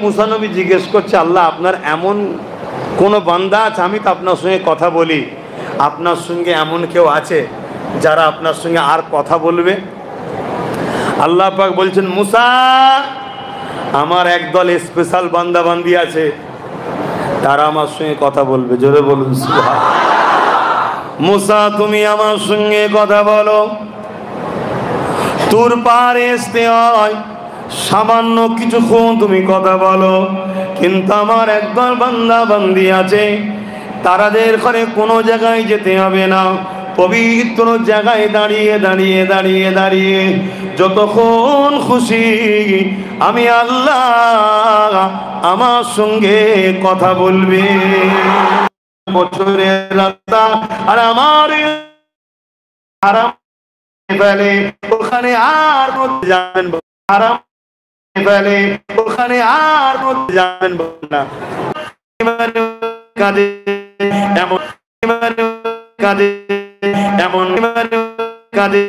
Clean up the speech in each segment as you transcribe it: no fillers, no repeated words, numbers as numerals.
মুসা নবী জিজ্ঞেস করছে, আল্লাহ আপনার এমন কোন বান্দা আছে, আমি তো আপনার সঙ্গে কথা বলি, আপনার সঙ্গে এমন কেউ আছে যারা আপনার সঙ্গে আর কথা বলবে? আল্লাহ পাক বলছেন, মুসা আমার একদল স্পেশাল বান্দা বান্দি আছে, তারা আমার সঙ্গে কথা বলবে। জোরে বলুন সুবহানাল্লাহ। মুসা তুমি আমার সঙ্গে কথা বলো। তুর পারে আসতে হয়, সামান্য কিছুক্ষণ তুমি কথা বলো, কিন্তু আমার একদল বান্দা বান্দি আছে, তারাদের ঘরে কোনো জায়গায় যেতে হবে না, পবিত্র জায়গায় দাঁড়িয়ে দাঁড়িয়ে দাঁড়িয়ে দাঁড়িয়ে যতক্ষণ খুশি আমি আল্লাহ আমার সঙ্গে কথা বলবে। বছরের রাস্তা আর আমার আরাম ফেলে ওখানে আর মধ্যে যাবেন আরাম ফেলে ওখানে আর মধ্যে যাবেন না। কাঁদে এমন কাঁদে এমন কাঁদে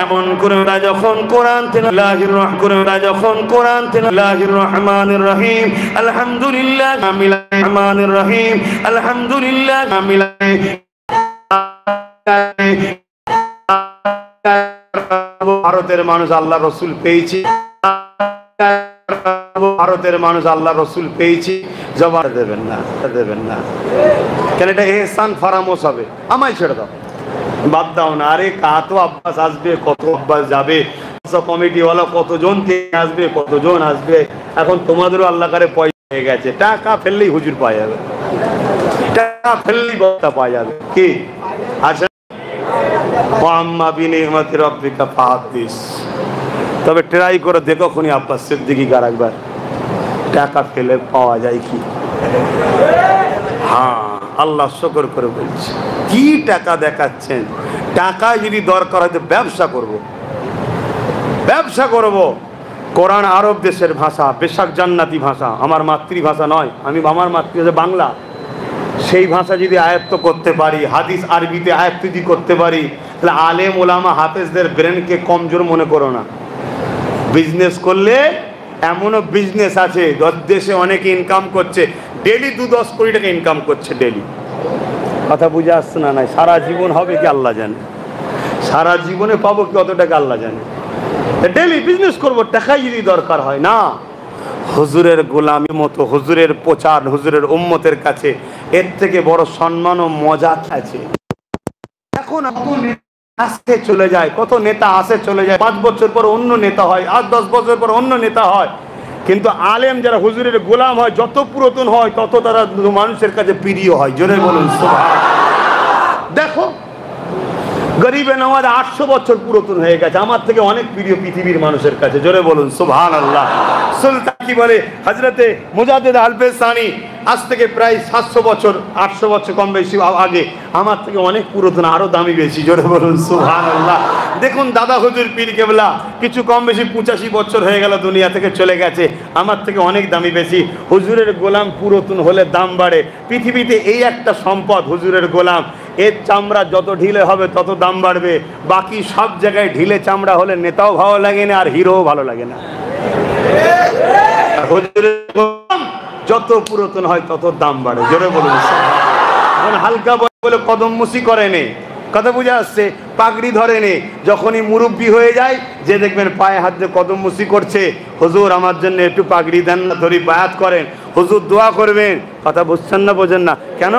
এমন করে ওরা যখন কোরআন তেলাওয়াত করে, ওরা যখন কোরআন তেলাওয়াত রহমানির রহিম আলহামদুলিল্লাহ রহমানির রহিম আলহামদুলিল্লাহ ভারতের মানুষ আল্লাহ রসুল পেয়েছি, ভারতের মানুষ আল্লাহ রসুল পেয়েছি, জবাব দেবেন না, দেবেন না, কেন এটা এহসান ফারামোস হবে। আমায় ছেড়ে দাও, বাদ দাও না। আরে কত আব্বাস আসবে, কত আব্বাস যাবে, কমিটিওয়ালা কতজন আসবে, কতজন আসবে। এখন তোমাদেরও আল্লাহ করে পয়সা হয়ে গেছে, টাকা ফেললেই হুজুর পাওয়া যাবে, টাকা ফেললেই বক্তা পাওয়া যাবে। কি আচ্ছা, তবে ট্রাই করে দেখো খুনি আব্বাস সিদ্দিকী কার একবার টাকা ফেলে পাওয়া যায় কি? হ্যাঁ, আল্লাহ শুকর করে বলছে, কি টাকা দেখাচ্ছেন? টাকা যদি দরকার হয় তো ব্যবসা করব, ব্যবসা করব। কোরআন আরব দেশের ভাষা, বেশাক জান্নাতি ভাষা, আমার মাতৃভাষা নয়, আমি আমার মাতৃভাষা বাংলা। সেই ভাষা যদি আয়ত্ত করতে পারি, হাদিস আরবিতে আয়ত্ত যদি করতে পারি, তাহলে আলেম ওলামা হাফেজদের ব্রেনকে কমজোর মনে করো না। বিজনেস করলে এমনও বিজনেস আছে, দেশে অনেকে ইনকাম করছে, ডেলি 2-10 কোটি টাকা ইনকাম করছে ডেলি। কথা বুঝে আসছে না? নাই সারা জীবন হবে কি আল্লাহ জানে, সারা জীবনে পাবো কি অত টাকা আল্লাহ জানে। ডেলি বিজনেস করবো, টাকাই যদি দরকার হয় না। হুজুরের গোলামি মতো, হুজুরের প্রচার, হুজুরের উম্মতের কাছে এর থেকে বড় সম্মান ও মজা আছে? এখন আসতে চলে যায়, কত নেতা আসে চলে যায়, 5 বছর পর অন্য নেতা হয়, 8-10 বছর পর অন্য নেতা হয়, কিন্তু আলেম যারা হুজুরের গোলাম হয়, যত পুরাতন হয় তত তারা মানুষের কাছে প্রিয় হয়। জোরে বলুন সুবহানাল্লাহ। দেখো গরিবে নওয়াজ 800 বছর পুরাতন হয়ে গেছে, আমার থেকে অনেক প্রিয় পৃথিবীর মানুষের কাছে। জোরে বলুন সুবহানাল্লাহ। সুলতান কি বলে হযরতে মুজাদ্দিদ আল-ফেসানি, আজ থেকে প্রায় 700 বছর 800 বছর কম বেশি আগে, আমার থেকে অনেক পুরাতন, আরো দামি বেশি। জোরে বলুন সুবহানাল্লাহ। দেখুন দাদা হুজুর পীর কেবলা কিছু কম বেশি 85 বছর হয়ে গেল, দুনিয়া থেকে চলে গেছে, আমার থেকে অনেক দামি বেশি। হুজুরের গোলাম পুরাতন হলে দাম বাড়ে। পৃথিবীতে এই একটা সম্পদ হুজুরের গোলাম, এর চামড়া যত ঢিলে হবে তত দাম বাড়বে। বাকি সব জায়গায় ঢিলে চামড়া হলে নেতাও ভালো লাগে না, আর হিরোও ভালো লাগে না। হুজুরের গোলাম যত পুরাতন হয় তত দাম বাড়ে। জোরে বলুন। এখন হালকা বলে কদম মুসি করে নে, কথা বুঝে আসছে, পাগড়ি ধরে নে। যখনই মুরব্বী হয়ে যায়, যে দেখবেন পায়ে হাত দিয়ে কদম মুসি করছে, হুজুর আমার জন্য একটু পাগড়ি দেন না, ধরি বায়াত করেন, হুজুর দোয়া করবেন। কথা বুঝছেন না? বোঝেন না কেন?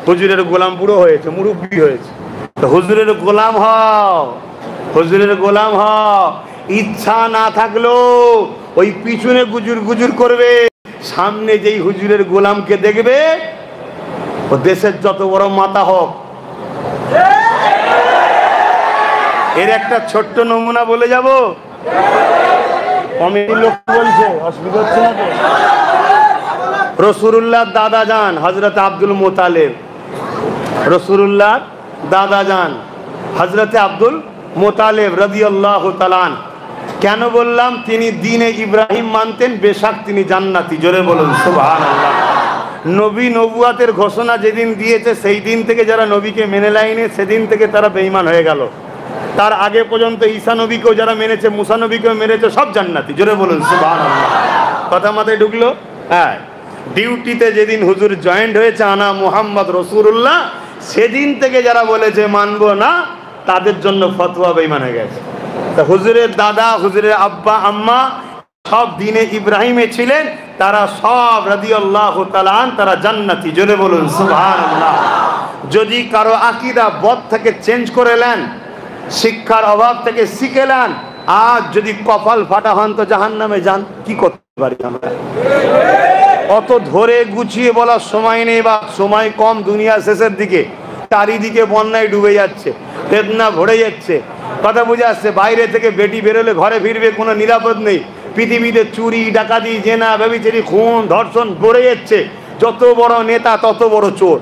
হুজুরের গোলাম বুড়ো হয়েছে, মুরব্বী হয়েছে। তো হুজুরের গোলাম হও, হুজুরের গোলাম হও। ইচ্ছা না থাকলেও ওই পিছনে গুজুর গুজুর করবে, সামনে যেই হুজুরের গোলামকে দেখবে, ও দেশের যত বড় মাথা হোক। এর একটা ছোট্ট নমুনা বলে যাব, অনেক লোক বলছে, অসুবিধা হচ্ছে না তো? রাসূলুল্লাহ দাদা যান হযরত আব্দুল মুতালিব, রাসূলুল্লাহ দাদা যান হযরতে আব্দুল মুতালিব রাদিয়াল্লাহু তাআলা। কেন বললাম? তিনি দ্বীনে ইব্রাহিম মানতেন, বেশক তিনি জান্নাতি। জোরে বলুন সুবহানাল্লাহ। নবী নবুয়াতের ঘোষণা যেদিন দিয়েছে, সেই দিন থেকে যারা নবীকে মেনে লাইনে, সেদিন থেকে তারা বেঈমান হয়ে গেল। তার আগে পর্যন্ত ঈসা নবীকেও যারা মেনেছে, মুসা নবীকেও মেনেছে, সব জান্নাতি। জোরে বলুন সুবহানাল্লাহ। কথা মাথায় ঢুকলো? হ্যাঁ, ডিউটিতে যেদিন হুজুর জয়েন্ট হয়েছে আনা মুহাম্মদ রসুল্লাহ, সেদিন থেকে যারা বলেছে মানবো না, তাদের জন্য ফতোয়া বেঈমান হয়ে গেছে। তা হুজুরের দাদা, হুজুরের আব্বা আম্মা সব দিনে ইব্রাহিমে ছিলেন, তারা সব রাদিয়াল্লাহু তাআলা আন, তারা জান্নাতি। জোরে বলুন সুবহানাল্লাহ। যদি কারো আকীদা বদ থেকে চেঞ্জ করে নেন, শিক্ষার অভাব থেকে শিখে নেন, আর যদি কপাল ফাটা হন তো জাহান্নামে যান। কি করতে পারি আমরা? অত ধরে গুছিয়ে বলার সময় নেই, বা সময় কম, দুনিয়া শেষের দিকে, চারিদিকে বন্যায় ডুবে যাচ্ছে, বেদনা ভরে যাচ্ছে। কথা বুঝে আসছে? বাইরে থেকে বেটি বেরোলে ঘরে ফিরবে, কোনো নিরাপদ নেই। পৃথিবীতে চুরি, ডাকাতি, জেনা, ব্যভিচারী, খুন, ধর্ষণ ভরে যাচ্ছে। যত বড় নেতা তত বড় চোর।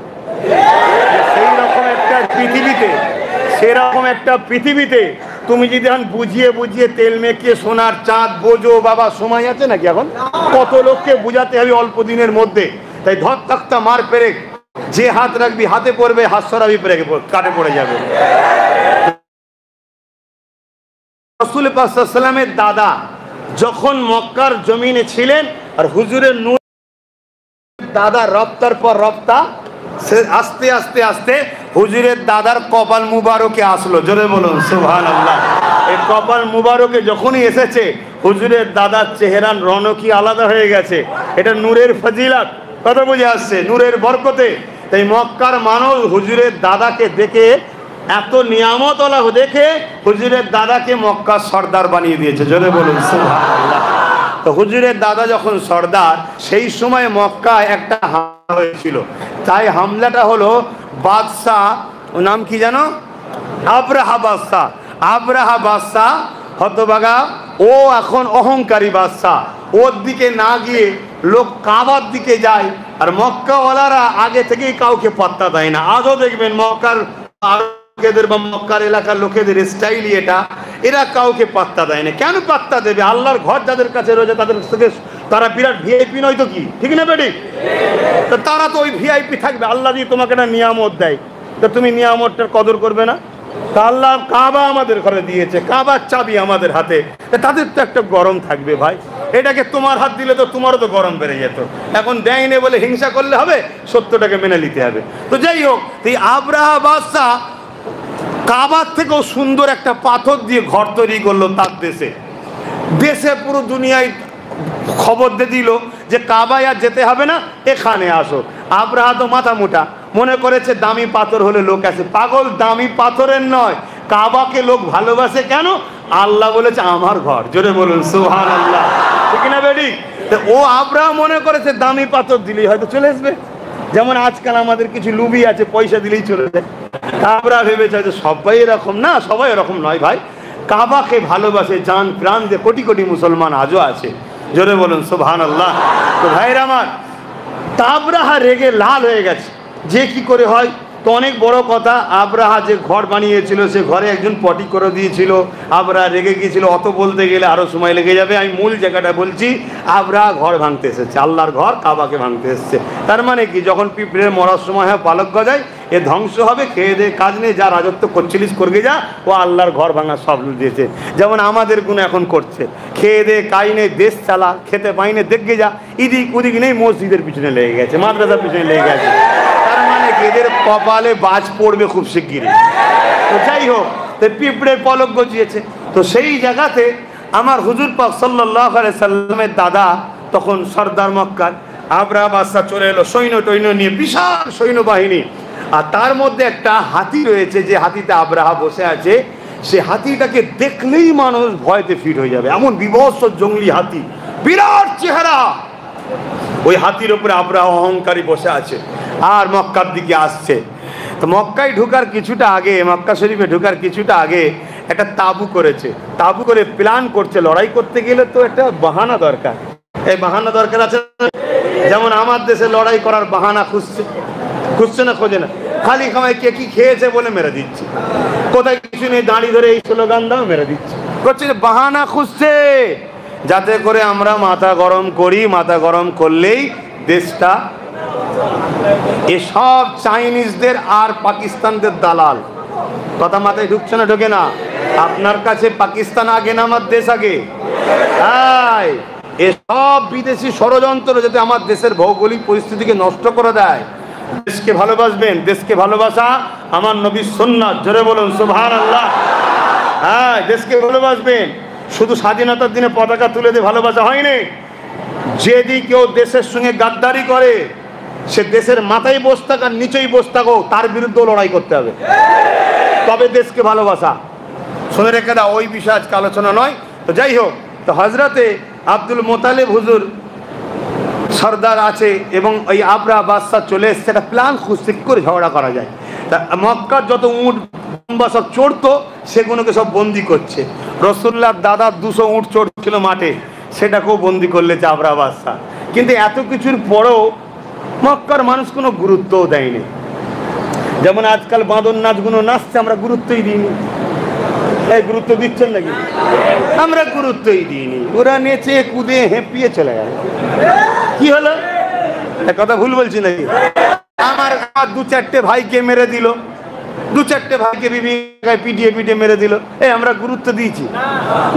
সেরকম একটা পৃথিবীতে তুমি যদি এখন বুঝিয়ে বুঝিয়ে তেল মেখে সোনার চাঁদ বোঝো, বাবা সময় আছে নাকি? এখন কত লোককে বুঝাতে হবে অল্প দিনের মধ্যে। তাই ধর তক্তা মার পেরেক, যে হাত রাখবি হাতে পড়বে, হাত সরাবি পেরেক কাটে পড়ে যাবে। রাসূল পাক সাল্লাল্লাহু আলাইহি ওয়াসাল্লামের দাদা যখন মক্কার জমিনে ছিলেন, আর হুজুরের নূর দাদা রপ্তার পর রপ্তা, সে আস্তে আস্তে আস্তে হুজুরের দাদার কপাল মুবারকে আসলো। জোরে বলুন সুবহানাল্লাহ। এই কপাল মুবারকে যখনই এসেছে, হুজুরের দাদার চেহারার রনকই আলাদা হয়ে গেছে। এটা নূরের ফজিলত। কথা বুঝে আসছে? নূরের বরকতে। তাই মক্কার মানুষ হুজুরের দাদাকে দেখে, এত নিয়ামত ওলা দেখে হুজুরের দাদাকে মক্কার সর্দার বানিয়ে দিয়েছে। জোরে বলুন সুবহানাল্লাহ। তো হুজুরের দাদা যখন সর্দার, সেই সময় মক্কায় একটা হামলা হয়েছিল। তাই হামলাটা হলো বাদশাহ, নাম কি জানো? আবরাহা বাদশাহ। আবরাহা বাদশাহ হতভাগা, ও এখন অহংকারী বাদশাহ। ওর দিকে না গিয়ে লোক কাবার দিকে যায়, আর মক্কাওয়ালারা আগে থেকেই কাউকে পাত্তা দেয় না। আজও দেখবেন মক্কার বা মক্কার এলাকার লোকেদের স্টাইলই এটা, এরা কাউকে পাত্তা দেয় না। কেন পাত্তা দেবে? আল্লাহর ঘর যাদের কাছে রয়েছে তাদের থেকে তারা বিরাট ভিআইপি নয় তো কি? ঠিক না বেটি? তো তারা তো ওই ভিআইপি থাকবে। আল্লাহ যদি তোমাকে একটা নিয়ামত দেয়, তো তুমি নিয়ামতটার কদর করবে না? তা আল্লাহ কাবা আমাদের ঘরে দিয়েছে, কাবার চাবি আমাদের হাতে, তাদের তো একটা গরম থাকবে ভাই। এটাকে তোমার হাত দিলে তো তোমারও তো গরম বেড়ে যেত। এখন দেয়নি বলে হিংসা করলে হবে? সত্যটাকে মেনে নিতে হবে। তো যাই হোক, এই আবরাহা বাদশাহ কাবার থেকেও সুন্দর একটা পাথর দিয়ে ঘর তৈরি করলো তার দেশে। দেশে পুরো দুনিয়ায় খবর দিয়ে দিল যে কাবায় আর যেতে হবে না, এখানে আসো। আবরাহা তো মাথা মোটা, মনে করেছে দামি পাথর হলে লোক আছে। পাগল, দামি পাথরের নয়, কাবাকে লোক ভালোবাসে কেন? আল্লাহ বলেছে আমার ঘর। জোরে বলুন সুবহানাল্লাহ। ঠিক না বেডি? ও আবরাহা মনে করেছে দামি পাথর দিলেই হয়তো চলে আসবে। যেমন আজকাল আমাদের কিছু লুবি আছে, পয়সা দিলেই চলে যায়। আবরাহা ভেবেছে যে সবাই এরকম না, সবাই এরকম নয় ভাই। কাবাকে ভালোবাসে জান প্রাণ দিয়ে কোটি কোটি মুসলমান আজও আছে। জোরে বলুন সুবহানাল্লাহ। তো ভাইরা আমার, আবরাহা রেগে লাল হয়ে গেছে। যে কি করে হয়? তো অনেক বড় কথা, আবরাহা যে ঘর বানিয়েছিল সে ঘরে একজন পটি করে দিয়েছিল। আবরাহা রেগে গিয়েছিল। অত বলতে গেলে আরো সময় লেগে যাবে, আমি মূল জায়গাটা বলছি। আবরাহা ঘর ভাঙতে এসেছে, আল্লাহর ঘর কাবাকে ভাঙতে এসেছে। তার মানে কি, যখন পিঁপড়ের মরার সময় হয় পালক গজায়, এ ধ্বংস হবে, খেয়ে দে কাজ নেই, যা রাজত্ব করছিলিস করবে যা। ও আল্লাহর ঘর ভাঙার সব দিয়েছে। যেমন আমাদের গুণ এখন করছে, খেয়ে দে কাজ নেই, দেশ চালা, খেতে পাই না, দেখবে যা, ইদিক উদিক নেই, মসজিদের পিছনে লেগে গেছে, মাদ্রাসার পিছনে লেগে গেছে। তার মানে এদের কপালে বাজ পড়বে খুব শিগগিরই। তো যাই হোক, তো পিঁপড়ের পলক গজিয়েছে। তো সেই জায়গাতে আমার হুজুর পাক সাল্লাল্লাহু আলাইহি সাল্লামের দাদা তখন সর্দার মক্কার। আবরাহা বাদশা চলে এলো সৈন্য টৈন্য নিয়ে, বিশাল সৈন্যবাহিনী। আর তার মধ্যে একটা হাতি রয়েছে, যে হাতিতে আবরাহা বসে আছে। সে হাতিটাকে দেখলেই মানুষ ভয়তে ফিট হয়ে যাবে, এমন বিভৎস জঙ্গলি হাতি, বিরাট চেহারা। ওই হাতির উপরে আবরাহা অহংকারী বসে আছে, আর মক্কার দিকে আসছে। তো মক্কায় ঢোকার কিছুটা আগে, মক্কা শরীফে ঢোকার কিছুটা আগে একটা তাঁবু করেছে। তাঁবু করে প্ল্যান করছে, লড়াই করতে গেলে তো একটা বাহানা দরকার। এই বাহানা দরকার আছে। যেমন আমার দেশে লড়াই করার বাহানা খুঁজছে না, খোঁজে না, খালি খামায় কে কি খেয়েছে বলে মেরে দিচ্ছে, কোথায় কিছু নেই দাঁড়ি ধরে এই স্লোগান দাও মেরে দিচ্ছে, করছে বাহানা খুঁজছে যাতে করে আমরা মাথা গরম করি। মাথা গরম করলেই দেশটা, এসব চাইনিজদের আর পাকিস্তানদের দালাল। কথা মাথায় ঢুকছে না? ঢোকে না? আপনার কাছে পাকিস্তান আগে না আমার দেশ আগে? এসব বিদেশি ষড়যন্ত্র যাতে আমার দেশের ভৌগোলিক পরিস্থিতিকে নষ্ট করে দেয়। দেশকে ভালোবাসবেন, দেশকে ভালোবাসা আমার নবীর সুন্নাত, জোরে বলুন সুবহানাল্লাহ। হ্যাঁ, দেশকে ভালোবাসবেন। শুধু স্বাধীনতার দিনে পতাকা তুলে দিয়ে ভালোবাসা হয়নি। যদি কেউ দেশের সঙ্গে গাদ্দারি করে, সে দেশের মাথায় বসে থাক আর নিচেই বসে থাকো, তার বিরুদ্ধেও লড়াই করতে হবে, তবে দেশকে ভালোবাসা। শুনে রেখে দাও, ওই বিষয়ে আজকে আলোচনা নয়। তো যাই হোক, তো হজরতে আব্দুল মোতালেব হুজুর সর্দার আছে এবং ওই আবরা বাদশা চলে এসছে, একটা প্ল্যান খুঁজতে কি করে ঝগড়া করা যায়। তা মক্কার যত উঁট বা সব চড়তো সেগুলোকে সব বন্দি করছে। রসুল্লাহর দাদা 200 উঁট চড়ছিল মাঠে, সেটাকেও বন্দি করলেছে আবরা বাদশা। কিন্তু এত কিছুর পরেও মক্কার মানুষ কোনো গুরুত্বও দেয়নি। যেমন আজকাল বাঁদর নাচগুলো নাচছে, আমরা গুরুত্বই দিইনি। এই গুরুত্ব দিচ্ছেন নাকি? আমরা গুরুত্বই দিইনি। ওরা নেচে কুদে হেঁপিয়ে চলে গেল। কি হলো? কথা ভুল বলছি নাকি? আমার 2-4টে ভাইকে মেরে দিল, 2-4টে ভাইকে বিভিন্ন পিটিয়ে পিটিয়ে মেরে দিল। আমরা গুরুত্ব দিয়েছি?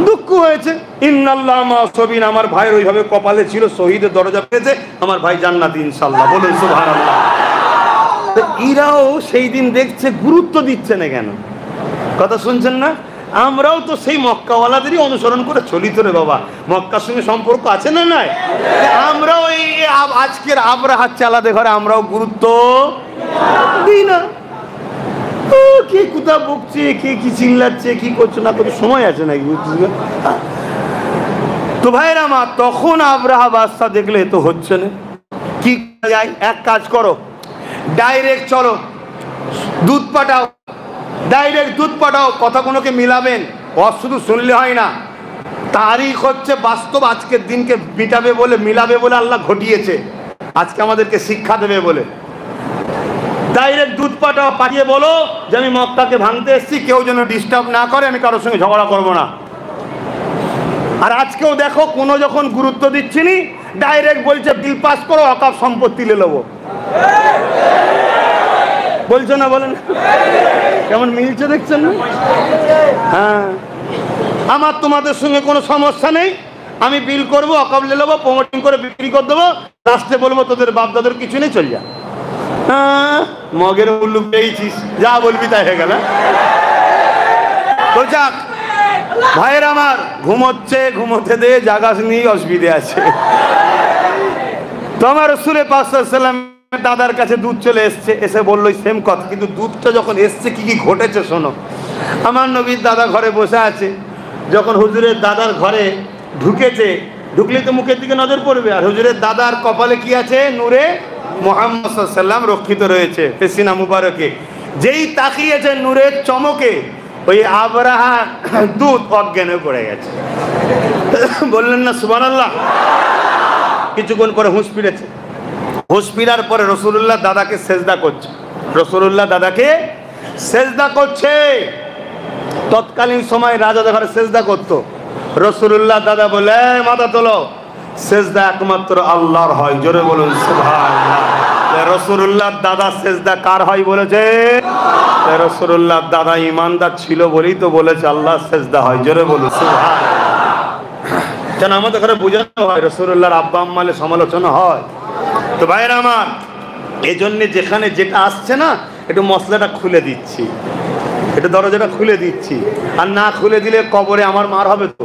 দুঃখ হয়েছে। ইন্নাল্লাহ মা সাবিরিন, আমার ভাইয়ের ওইভাবে কপালে ছিল, শহীদের দরজা পেয়েছে, আমার ভাই জান্নাতি ইনশাআল্লাহ, বলুন সুবহানাল্লাহ। তো এরাও সেই দিন দেখছে গুরুত্ব দিচ্ছে না কেন? কথা শুনছেন না? আমরাও তো সেই মক্কাওয়ালাদেরই অনুসরণ করে চলি তো রে বাবা। মক্কার সঙ্গে সম্পর্ক আছে না নাই? আমরাও এই আজকের আবরাহাত চালাতে ঘরে আমরাও গুরুত্ব দিই না। কে কোথা বকছে, কে কি চিল্লাচ্ছে, কি করছে না করছে, সময় আছে নাকি? তো ভাইরা মা, তখন আবরাহা বাদশা দেখলে তো হচ্ছে না, কি করা যায়? এক কাজ করো, ডাইরেক্ট চলো, দুধ পাঠাও, ডাইরেক্ট দুধ পাঠাও, কথাগুলোকে মিলাবেন। শুধু শুনলে হয় না, তারিখ হচ্ছে বাস্তব, আজকের দিনকে মিটাবে বলে, মিলাবে বলে আল্লাহ ঘটিয়েছে, আজকে আমাদেরকে শিক্ষা দেবে বলে। ডাইরেক্ট দুধ পাঠাও, পাঠিয়ে বলো যে আমি মক্কাকে ভাঙতে এসেছি, কেউ যেন ডিস্টার্ব না করে, আমি কারোর সঙ্গে ঝগড়া করবো না। আর আজকেও দেখো, কোনো যখন গুরুত্ব দিচ্ছি নি, ডাইরেক্ট বলছে বিল পাস করো, অকাপ সম্পত্তি নিয়ে নেবো। বলছো না? বলেন কেমন মিলছে, দেখছেন না? হ্যাঁ, আমার তোমাদের সঙ্গে কোনো সমস্যা নেই, আমি বিল করবো, অকাপ নিয়ে নেবো, প্রমোটিং করে বিক্রি করে দেবো, লাস্টে বলবো তোদের বাপ দাদের কিছু নেই, চল যা। হ্যাঁ, মগের উল্লু পেয়েছিস, যা বলবি তাই হয়ে গেল। তো যাক ভাইয়ের আমার, ঘুমোচ্ছে, ঘুমোতে দে, জাগাস নিয়ে অসুবিধে আছে। তোমার রাসূল পাক সাল্লাল্লাহু আলাইহি ওয়াসাল্লাম দাদার কাছে দুধ চলে এসছে, এসে বললো সেম কথা, কিন্তু দুধটা যখন এসছে কি কি ঘটেছে শোনো। আমার নবীর দাদা ঘরে বসে আছে, যখন হুজুরের দাদার ঘরে ঢুকেছে, ঢুকলে তো মুখের দিকে নজর পড়বে, আর হুজুরের দাদার কপালে কি আছে? নূরে মুহাম্মদ সাল্লাল্লাহু আলাইহি ওয়াসাল্লাম রক্ষিত রয়েছে পেশিনা মুবারকে। যেই তাকিয়েছে নূরের চমকে, ওই আবরাহা দুধ অজ্ঞানে পড়ে গেছে। বললেন না সুবহানাল্লাহ? কিছুক্ষণ পরে হুঁশ ফিরেছে। হুঁশ ফিরার পরে রাসূলুল্লাহ দাদাকে সেজদা করছে, রাসূলুল্লাহ দাদাকে সেজদা করছে। তৎকালীন সময় রাজাদের ঘরে সেজদা করতো। রাসূলুল্লাহ দাদা বলে, মাথা তোলো, সেজদা একমাত্র আল্লাহর হয়, জোরে বলুন সুবহানাল্লাহ। রাসূলুল্লাহ দাদা সেজদা কার হয় বলেছে? রাসূলুল্লাহ দাদা ইমানদার ছিল বলেই তো বলেছে আল্লাহ সেজদা হয়, জোরে বলুন সুবহানাল্লাহ। কেন আমাদের ঘরে বোঝানো হয়, রাসূলুল্লাহর আব্বা আম্মালে সমালোচনা হয়। তো ভাইরা আমার, এই জন্যে যেখানে যেটা আসছে না, একটু মশলাটা খুলে দিচ্ছি, একটু দরজাটা খুলে দিচ্ছি। আর না খুলে দিলে কবরে আমার মার হবে তো।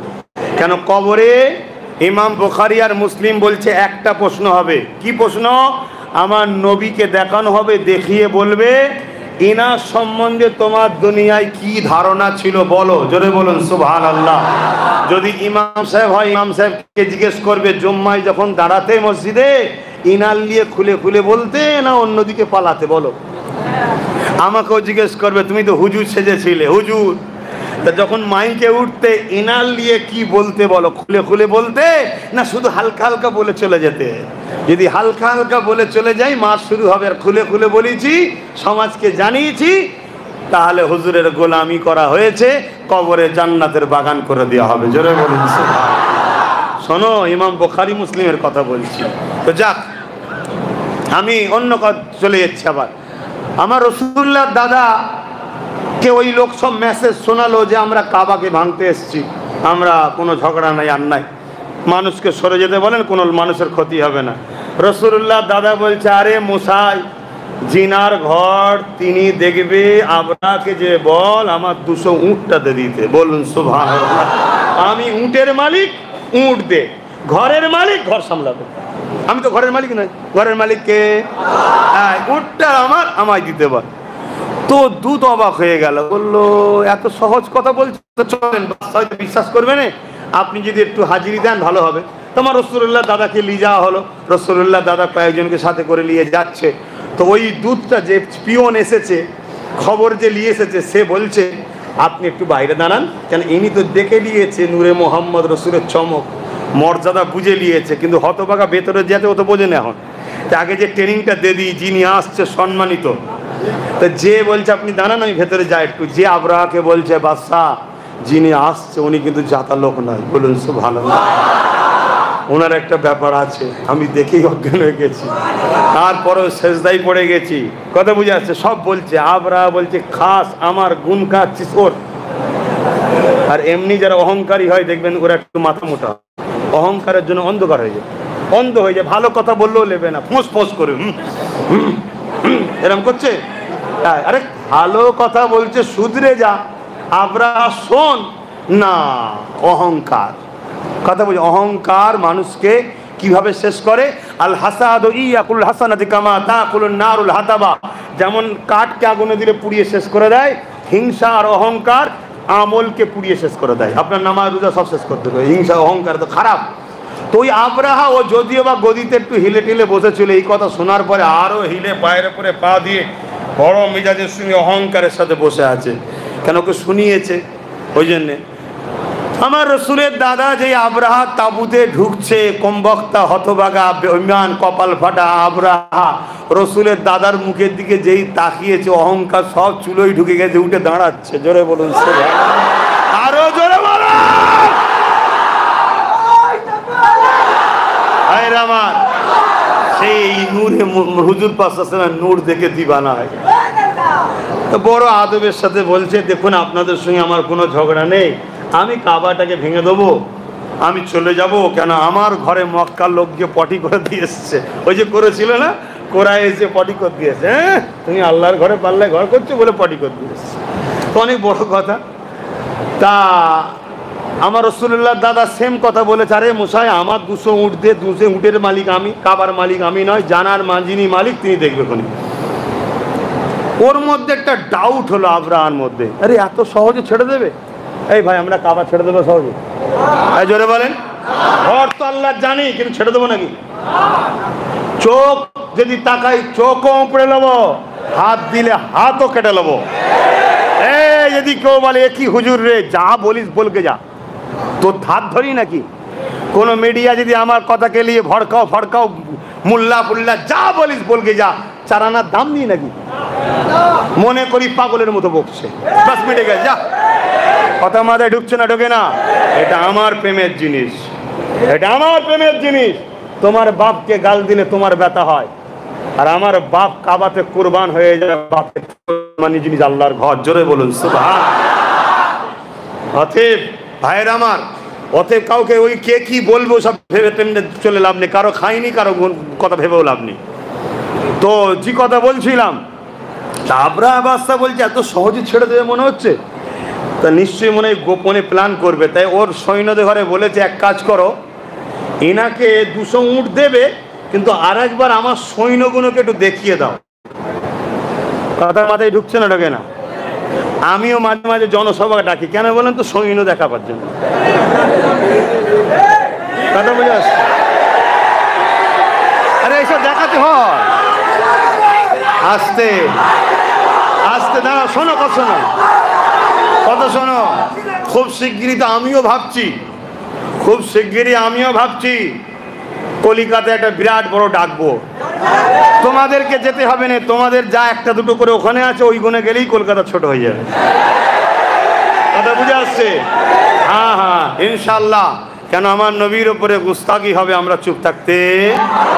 কেন কবরে ইমাম বুখারী আর মুসলিম বলছে একটা প্রশ্ন হবে। কি প্রশ্ন? আমার নবীকে দেখানো হবে, দেখিয়ে বলবে ইনার সম্বন্ধে তোমার দুনিয়ায় কি ধারণা ছিল বলো, জোরে বলুন সুবহানাল্লাহ। যদি ইমাম সাহেব হয়, ইমাম সাহেবকে জিজ্ঞেস করবে জুম্মায় যখন দাঁড়াতে মসজিদে, ইনার নিয়ে খুলে খুলে বলতে না অন্যদিকে পালাতে, বলো। আমাকেও জিজ্ঞেস করবে তুমি তো হুজুর সেজেছিলে, হুজুর, তা যখন মাইকে উঠতে ইনার নিয়ে কি বলতে, বলো, খুলে খুলে বলতে না শুধু হালকা হালকা বলে চলে যেতে? যদি হালকা হালকা বলে চলে যাই, মাস শুরু হবে। আর খুলে খুলে বলেছি, সমাজকে জানিয়েছি, তাহলে হুজুরের গোলামি করা হয়েছে, কবরে জান্নাতের বাগান করে দেওয়া হবে, জোরে বলুন সুবহানাল্লাহ। শোনো, ইমাম বুখারী মুসলিমের কথা বলছি। তো যাক, আমি অন্য কথা চলে যাচ্ছি। আবার আমার রাসূলুল্লাহ দাদা কে ওই লোক সব মেসেজ শোনালো যে আমরা কাবাকে ভাঙতে এসেছি, আমরা কোনো ঝগড়া নাই, আর নাই। মানুষকে সরে যেতে বলেন, কোনো মানুষের ক্ষতি হবে না। রাসূলুল্লাহ দাদা বলছে, আরে মশাই, জিনার ঘর তিনি দেখবে, আবরাকে যে বল আমার 200 উঁটটা দিয়ে দিতে। বলুন সুবহানাল্লাহ। আমি উঁটের মালিক, উঁট দে। ঘরের মালিক ঘর সামলাবে। আমি তো ঘরের মালিক নই, ঘরের মালিককে উঁটটা আমায় দিতে বল। তো দুধ অবাক হয়ে গেল, বললো এত সহজ কথা বলছো, চলেন, হয়তো বিশ্বাস করবে না, আপনি যদি একটু হাজিরি দেন ভালো হবে। তোমার রাসূলুল্লাহ দাদাকে নিয়ে যাওয়া হলো। রাসূলুল্লাহ দাদা কয়েকজনকে সাথে করে নিয়ে যাচ্ছে। তো ওই দুধটা যে পিয়ন এসেছে, খবর যে নিয়ে এসেছে, সে বলছে আপনি একটু বাইরে দাঁড়ান, কেন ইনি তো দেখে নিয়েছে নূরে মোহাম্মদ রসুলের চমক, মর্যাদা বুঝে নিয়েছে, কিন্তু হতভাগা ভেতরে যেতে ও তো বোঝে না এখন। তা আগে যে ট্রেনিংটা দিয়ে দিই, যিনি আসছে সম্মানিত, তো যে বলছে আপনি দাঁড়ান আমি ভেতরে যাই একটু, যে আবরাহাকে বলছে বাদশাহ যিনি আসছে উনি কিন্তু জাতা লোক নয়। বলুন সুবহানাল্লাহ। ওনার একটা ব্যাপার আছে, আমি দেখেই অজ্ঞান হয়ে গেছি, তারপরেও সেজদায় পড়ে গেছি। কথা বুঝে আসছে? সব বলছে, আবরাহা বলছে খাস আমার গুণ খাচ্ছিস ওর। আর এমনি যারা অহংকারী হয় দেখবেন ওরা একটু মাথা মোটা, অহংকারের জন্য অন্ধকার হয়ে যায়, অন্ধ হয়ে যায়, ভালো কথা বললেও নেবে না, ফোঁস ফোঁস করে এরকম করছে। আরে ভালো কথা বলছে, শুধরে যা। আবরাহা শোন না, অহংকার কথা বলছে, অহংকার মানুষকে কিভাবে শেষ করে। আল হাসাদু ইয়াকুল হাসানাতি কামা তাকুলুন নারুল হাতাবা, যেমন কাঠকে আগুনে দিলে পুড়িয়ে শেষ করে দেয়, হিংসা আর অহংকার আমলকে পুড়িয়ে শেষ করে দেয়। আপনার নামাজ রোজা সব শেষ করতে হবে, হিংসা অহংকার তো খারাপ। তো ওই আবরাহা ও যদিও বা গদিতে একটু হিলে টিলে বসেছিল, এই কথা শোনার পরে আরো হিলে পায়ের উপরে পা দিয়ে বড় মেজাজের সঙ্গে অহংকারের সাথে বসে আছে, কেন ওকে শুনিয়েছে ওই জন্যে। আমার রসুলের দাদা যে আবরাহা তাবুতে ঢুকছে, কমবক্তা হতভাগা বেঈমান কপাল ফাটা আবরাহা রসুলের দাদার মুখের দিকে যেই তাকিয়েছে, অহংকার সব চুলোই ঢুকে গেছে, উঠে দাঁড়াচ্ছে। জোরে বলুন সুবহানাল্লাহ, আরো জোরে বলুন। আমার সেই নূরে হুজুর পাক সাল্লাল্লাহু আলাইহি ওয়াসাল্লাম নূর দেখে দিবানা হয়। বড় আদবের সাথে বলছে, দেখুন আপনাদের সঙ্গে আমার কোনো ঝগড়া নেই, আমি কাবাটাকে ভেঙে দেবো, আমি চলে যাব, কেন আমার ঘরে মক্কার লোক গিয়ে পটি করে দিয়ে এসছে। ওই যে করেছিল না, কোরআন এসে পটি করে দিয়েছে। হ্যাঁ, তুমি আল্লাহর ঘরে পাল্লায় ঘর করছো বলে পটি করে দিয়ে এসছে, তো অনেক বড় কথা। তা আমার রাসূলুল্লাহ দাদা সেম কথা বলেছে, আরে মশাই আমার 200 উট দিয়ে, 200 উটের মালিক আমি, কাবার মালিক আমি নয়, জানার যিনি মালিক তিনি দেখবে কোনি। ওর মধ্যে একটা ডাউট হলো আবরাহার মধ্যে, আরে এত সহজে ছেড়ে দেবে? এই ভাই আমরা কাবা ছেড়ে দেবো সহজে? জোরে বলেন। ঘর তো আল্লাহ জানি, কিন্তু ছেড়ে দেবো নাকি? চোখ যদি তাকাই চোখও উপড়ে নেবো, হাত দিলে হাতও কেটে নেবো। এই যদি কেউ বলে কি হুজুর রে, যা বলিস বলকে যা, তোর হাত ধরি নাকি? কোন মিডিয়া যদি আমার কথাকে নিয়ে ভড়কাও ফড়কাও, মুল্লা ফুল্লা যা বলিস বলকে যা, চারানার দাম নেই নাকি? মনে করি পাগলের মতো বকছে, বাস মিটে গেছে, যা। কথা মাথায় ঢুকছে না? ঢোকে না? এটা আমার প্রেমের জিনিস, এটা আমার প্রেমের জিনিস। তোমার বাপকে গাল দিলে তোমার ব্যথা হয়, আর আমার বাপ কাবাতে কুরবান হয়ে যায়, বাপের মানে জিনিস আল্লাহর ঘর। জোরে বলুন সুবহানাল্লাহ। অতএব ভাইয়ের আমার, অতএব কাউকে ওই কে কি বলবো সব ভেবে তেমনি চলে লাভ নেই, কারো খাইনি, কারো কথা ভেবেও লাভ নেই। তো যে কথা বলছিলাম, আবরাহা বাদশা বলছে এত সহজে ছেড়ে দেবে মনে হচ্ছে, তা নিশ্চয়ই মনে হয় গোপনে প্ল্যান করবে। তাই ওর সৈন্যদের ঘরে বলেছে, এক কাজ করো, এনাকে 200 উট দেবে, কিন্তু আর একবার আমার সৈন্যগুলোকে একটু দেখিয়ে দাও। কথা মাথায় ঢুকছে না? ঢোকে না? আমিও মাঝে মাঝে জনসভা ডাকি, কেন বলেন তো? সৈন্য দেখাবার জন্য। কথা বুঝে আসছে? আরে এইসব দেখাতে হয়। আস্তে আস্তে দাঁড়া, শোনো কথা, শোনো কথা, শোনো। খুব শিগগিরই তো আমিও ভাবছি, খুব শিগগিরই আমিও ভাবছি কলিকাতায় একটা বিরাট বড় ডাকবো। তোমাদেরকে যেতে হবে না, তোমাদের যা একটা দুটো করে ওখানে আছে, ওই গুণে গেলেই কলকাতা ছোট হয়ে যাবে। কথা বুঝে আসছে? হ্যাঁ হ্যাঁ, ইনশাল্লাহ। কেন আমার নবীর ওপরে গুস্তাখি হবে, আমরা চুপ থাকতে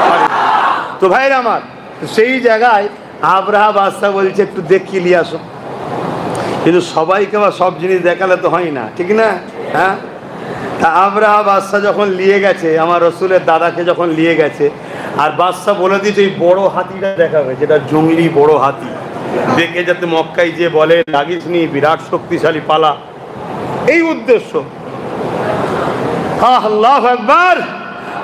পারি। তো ভাইরা আমার, সেই জায়গায় আবরাহা বাদশা বলছে একটু দেখিয়ে নিয়ে আসো, কিন্তু সবাইকে আবার সব জিনিস দেখালে তো হয় না, ঠিক না? হ্যাঁ, তা আবরাহা বাদশা যখন নিয়ে গেছে, আমার রসুলের দাদাকে যখন নিয়ে গেছে, আর বাদশা বলে দিয়েছে এই বড় হাতিটা দেখাবে, যেটা জঙ্গলি বড় হাতি, দেখে যাতে মক্কায় যে বলে লাগিস নি, বিরাট শক্তিশালী পালা, এই উদ্দেশ্য। আল্লাহু আকবার।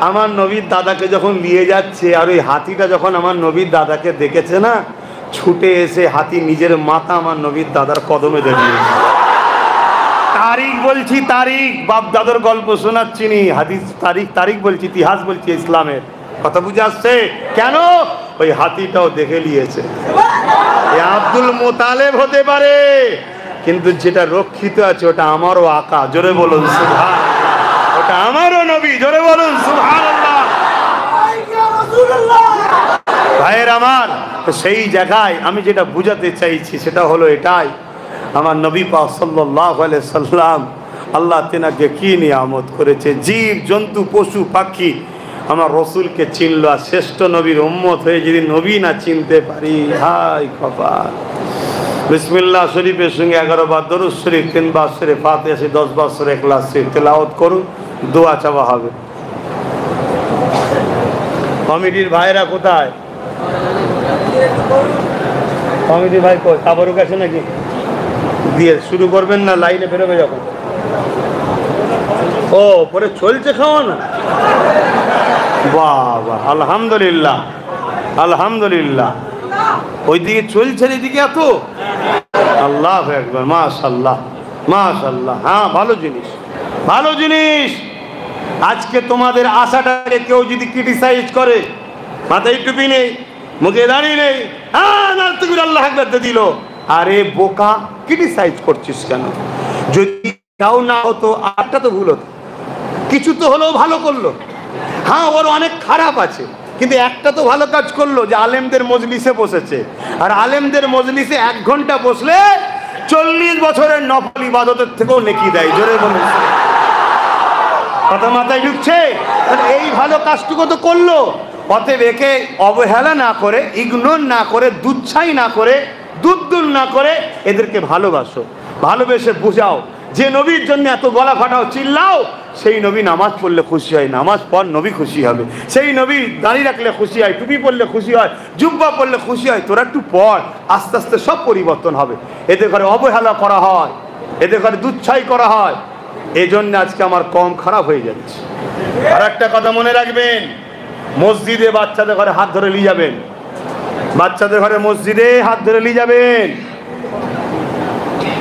আমার নবীর দাদাকে যখন নিয়ে যাচ্ছে, আর ওই হাতিটা যখন আমার নবীর দাদাকে দেখেছে না, ছুটে এসে হাতি নিজের মাথা আমার নবীর দাদার কদমে দাঁড়িয়েছে। তারিখ বলছি, তারিখ, বাপ দাদার গল্প শোনাচ্ছি নি, হাদিস তারিখ, তারিখ বলছি, ইতিহাস বলছি ইসলামের কথা। বুঝে আসছে কেন? ওই হাতিটাও দেখে নিয়েছে আব্দুল মোতালেব হতে পারে, কিন্তু যেটা রক্ষিত আছে ওটা আমারও আকা। জোরে বলুন সুবহানাল্লাহ। ওটা আমারও নবী। জোরে বলুন সুবহানাল্লাহ। ভাইয়ের আমার, সেই জায়গায় আমি যেটা বুঝাতে চাইছি সেটা হলো এটাই, আমার নবী পাক সাল্লাল্লাহু আলাইহি সাল্লাম, আল্লাহ তেনাকে কি নিয়ামত করেছে, জীব জন্তু পশু পাখি আমার রসুলকে চিনল। আর শ্রেষ্ঠ নবীর উম্মত হয়ে যদি নবী না চিনতে পারি, হায় কপাল। বিসমিল্লাহ শরীফের সঙ্গে 11 বার দরুদ শরীফ, 3 বার সূরা ফাতিহা, 10 বার সূরা ইখলাস শরীফ তেলাওয়াত করুন, দোয়া চাওয়া হবে। কমিটির ভাইরা কোথায়? কমিটির ভাই কই? তাবরুক আছে নাকি? দিয়ে শুরু করবেন না, লাইনে বেরোবে যখন? ও পরে চলছে খাওয়া না? বাহ বাহ, আলহামদুলিল্লাহ আলহামদুলিল্লাহ। ওইদিকে চলছে, এদিকে এত, আল্লাহু আকবার, মাশাআল্লাহ মাশাআল্লাহ। হ্যাঁ, ভালো জিনিস, ভালো জিনিস। আজকে তোমাদের আশাটাকে কেউ যদি ক্রিটিসাইজ করে, মাথায় টুপি নেই, মুখে দাঁড়িয়ে নেই, হ্যাঁ না তুমি আল্লাহু আকবার দিল, আরে বোকা, ক্রিটিসাইজ করছিস কেন? যদি তাও না হতো আরটা তো ভুল হতো, কিছু তো হলেও ভালো করলো। হ্যাঁ, ওর অনেক খারাপ আছে, কিন্তু একটা তো ভালো কাজ করলো, যে আলেমদের মজলিসে বসেছে। আর আলেমদের মজলিসে 1 ঘন্টা বসলে 40 বছরের নফল ইবাদতের থেকেও নেকি দেয়। জোরে বলুন, কথা মাথায় ঢুকছে? এই ভালো কাজটুকু তো করলো। অতএব একে অবহেলা না করে, ইগনোর না করে, দুচ্ছাই না করে, দুদ্দুল না করে এদেরকে ভালোবাসো, ভালোবেসে বুঝাও। যে নবীর জন্য এত গলা ফাটাও, চিল্লাও, সেই নবী নামাজ পড়লে খুশি হয়, নামাজ পড়, নবী খুশি হবে। সেই নবী দাঁড়িয়ে রাখলে খুশি হয়, টুপি পরলে খুশি হয়, জুব্বা পরলে খুশি হয়। তোরা একটু পড়, আস্তে আস্তে সব পরিবর্তন হবে। এদের ঘরে অবহেলা করা হয়, এদের ঘরে দুচ্ছাই করা হয়, এই জন্য আজকে আমার কম খারাপ হয়ে যাচ্ছে। আর একটা কথা মনে রাখবেন, মসজিদে বাচ্চাদের ঘরে হাত ধরে নিয়ে যাবেন, বাচ্চাদের ঘরে মসজিদে হাত ধরে নিয়ে যাবেন।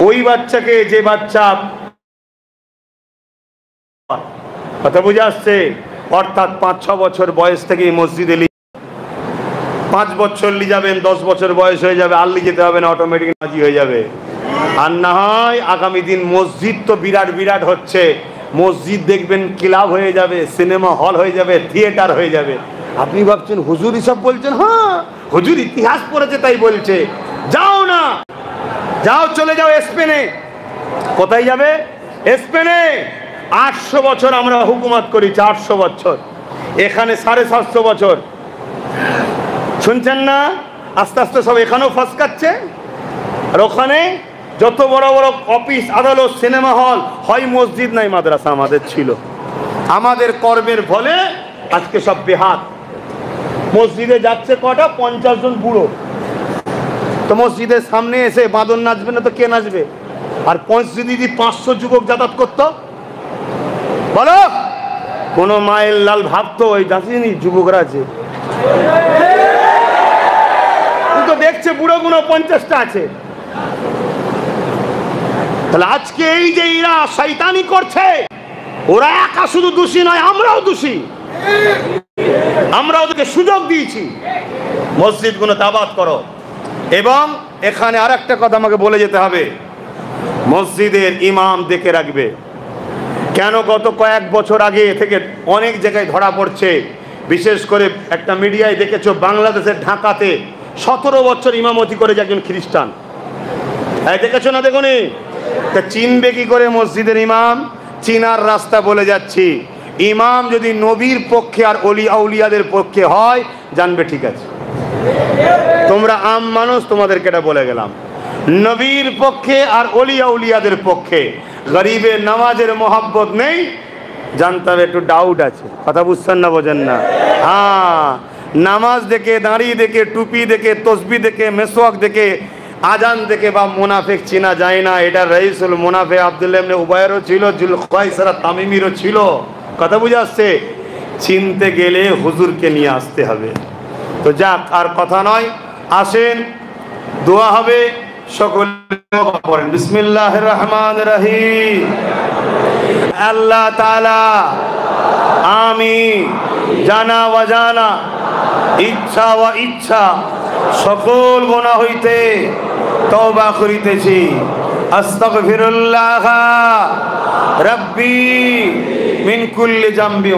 ওই বাচ্চাকে, যে বাচ্চা, কথা বুঝে আসছে, অর্থাৎ 5-6 বছর বয়স থেকে মসজিদে 5 বছর নিয়ে যাবেন, 10 বছর বয়স হয়ে যাবে, আর নিয়ে যেতে হবে না, অটোমেটিক নাজি হয়ে যাবে। আর না হয় আগামী দিন মসজিদ তো বিরাট বিরাট হচ্ছে, মসজিদ দেখবেন ক্লাব হয়ে যাবে, সিনেমা হল হয়ে যাবে, থিয়েটার হয়ে যাবে। আপনি ভাবছেন হুজুর সব বলছেন? হ্যাঁ, হুজুর ইতিহাস পড়েছে তাই বলছে। যাও না, যাও, চলে যাও স্পেনে। কোথায় যাবে? স্পেনে। 800 বছর আমরা হুকুমত করেছি, 800 বছর। এখানে 750 বছর। শুনছেন না? আস্তে আস্তে সব এখানেও ফসকাচ্ছে। আর ওখানে যত বড় বড় অফিস, আদালত, সিনেমা হল হয়, মসজিদ নাই মাদ্রাসা আমাদের ছিল। আমাদের কর্মের ফলে আজকে সব বেহাত। মসজিদে যাচ্ছে কটা? 50 জন বুড়ো। তো মসজিদের সামনে এসে বাঁদর নাচবে না তো কে নাচবে? আর যদি 500 যুবক যাতায়াত করতো, বলো, কোন মায়ের লাল ভাবতো ওই দাসিনী যুবকরা আছে, কিন্তু দেখছে বুড়ো গুলো 50টা আছে। তাহলে আজকে এই যে এরা শয়তানি করছে, ওরা একা শুধু দোষী নয়, আমরাও দোষী। আমরা ওদেরকে সুযোগ দিয়েছি। মসজিদগুলো আবাদ করো। এবং এখানে আর একটা কথা আমাকে বলে যেতে হবে, মসজিদের ইমাম দেখে রাখবে। কেন? গত কয়েক বছর আগে থেকে অনেক জায়গায় ধরা পড়ছে, বিশেষ করে একটা মিডিয়ায় দেখেছো, বাংলাদেশের ঢাকাতে 17 বছর ইমামতি করে যে একজন খ্রিস্টান, দেখেছো না? দেখুনি? তা চিনবে কি করে মসজিদের ইমাম? চিনার রাস্তা বলে যাচ্ছি। ইমাম যদি নবীর পক্ষে আর অলি আউলিয়াদের পক্ষে হয়, জানবে ঠিক আছে। তোমরা আম মানুষ, তোমাদেরকে এটা বলে গেলাম। নবীর পক্ষে আর অলি আউলিয়াদের পক্ষে, গরিবের নামাজের মোহাব্বত নেই, জানতে হবে, একটু ডাউট আছে, কথা বুঝছেন না, বোঝেন না? হ্যাঁ, নামাজ দেখে, দাঁড়ি দেখে, টুপি দেখে, তসবি দেখে, মেসওয়াক দেখে, আজান দেখে বা মুনাফিক চেনা যায় না। এটা রাইসুল মুনাফিক আব্দুল্লাহ ইবনে উবাইরও ছিল, জুল খুয়াইসরা তামিমিরও ছিল। কথা বুঝে আসছে? চিনতে গেলে হুজুরকে নিয়ে আসতে হবে। তো যাক, আর কথা নয়, আসেন দোয়া হবে। সকলে পড়েন বিসমিল্লাহির রহমানির রহিম। আল্লাহ তাআলা আমি জানা অজানা, ইচ্ছা ও ইচ্ছা সকল গুনাহ হইতে তওবা করিতেছি। আস্তাগফিরুল্লাহ রাব্বি মিন কুল্লি জামবি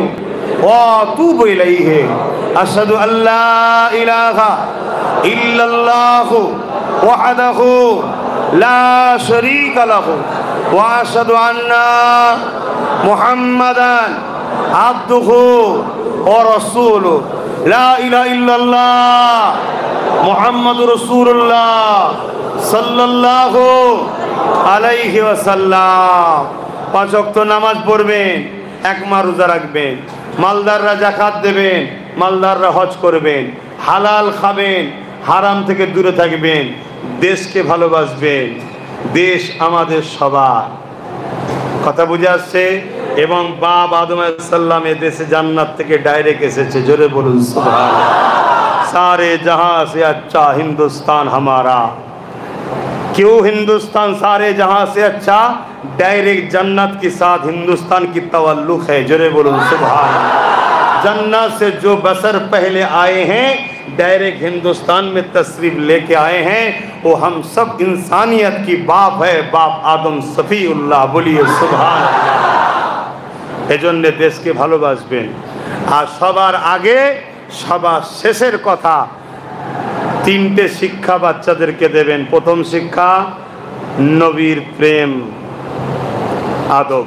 ওয়া আতুবু ইলাইহি। আশহাদু আল্লা ইলাহা ইল্লাল্লাহু ওয়াহদাহু লা শারীকা লাহু ওয়া আশহাদু আন্না মুহাম্মাদান আবদুহু ওয়া রাসূলুহু। লা ইলাহা ইল্লাল্লাহ মুহাম্মাদুর রাসূলুল্লাহ সাল্লাল্লাহু আলাইহি ওয়াসাল্লাম। 5 ওয়াক্ত নামাজ পড়বেন, এক মাস রোজা রাখবেন, মালদাররা যাকাত দেবেন, মালদাররা হজ করবেন, হালাল খাবেন, হারাম থেকে দূরে থাকবেন, দেশকে ভালোবাসবেন। দেশ আমাদের সবার, কথা বুঝে আসছে? এবং বাপ আদম আলাইহিস সালাম এ দেশে জান্নাত থেকে ডাইরেক্ট এসেছে। জোরে বলুন সুবহানাল্লাহ। सारे जहां से अच्छा हिंदुस्तान हमारा। क्यों हिंदुस्तान सारे जहां से अच्छा? डायरेक्ट जन्नत के साथ हिंदुस्तान की तवल्लुक है। जोरे बोलो सुभान। जन्नत से जो बसर पहले आए हैं, डायरेक्ट हिंदुस्तान में तशरीफ लेके आए हैं, वो हम सब इंसानियत की बाप है, बाप आदम सफीउल्लाह। बोलिए सुभान। एजन्य देश के ভালোবাসবেন। আর সবার আগে সবার শেষের কথা, 3টে শিক্ষা বাচ্চাদেরকে দেবেন। প্রথম শিক্ষা নবীর প্রেম আদব।